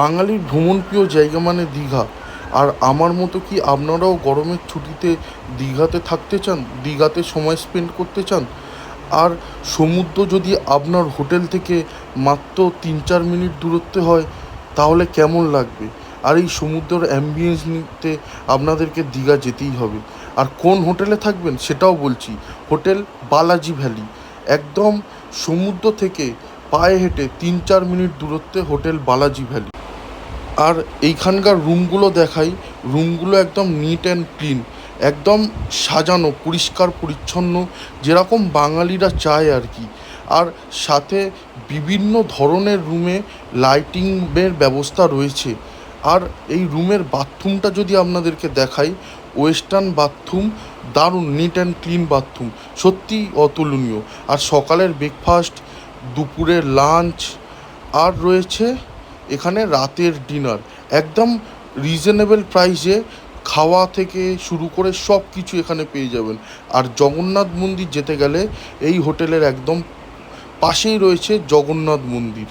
বাঙালির ভ্রমণপ্রিয় জায়গা মানে দীঘা। আর আমার মতো কি আপনারাও গরমের ছুটিতে দীঘাতে থাকতে চান, দীঘাতে সময় স্পেন্ড করতে চান? আর সমুদ্র যদি আপনার হোটেল থেকে মাত্র 3-4 মিনিট দূরত্বে হয়, তাহলে কেমন লাগবে? আর এই সমুদ্রের অ্যাম্বিয়েন্স নিতে আপনাদেরকে দীঘা যেতেই হবে। আর কোন হোটেলে থাকবেন সেটাও বলছি, হোটেল বালাজি ভ্যালি। একদম সমুদ্র থেকে পায়ে হেঁটে 3-4 মিনিট দূরত্বে হোটেল বালাজি ভ্যালি। আর এইখানকার রুমগুলো দেখাই, রুমগুলো একদম নিট অ্যান্ড ক্লিন, একদম সাজানো পরিষ্কার পরিচ্ছন্ন, যেরকম বাঙালিরা চায় আর কি। আর সাথে বিভিন্ন ধরনের রুমে লাইটিংয়ের ব্যবস্থা রয়েছে। আর এই রুমের বাথরুমটা যদি আপনাদেরকে দেখাই, ওয়েস্টার্ন বাথরুম, দারুণ নিট অ্যান্ড ক্লিন বাথরুম, সত্যিই অতুলনীয়। আর সকালের ব্রেকফাস্ট, দুপুরের লাঞ্চ, আর রয়েছে এখানে রাতের ডিনার, একদম রিজনেবল প্রাইসে খাওয়া থেকে শুরু করে সব কিছু এখানে পেয়ে যাবেন। আর জগন্নাথ মন্দির যেতে গেলে এই হোটেলের একদম পাশেই রয়েছে জগন্নাথ মন্দির।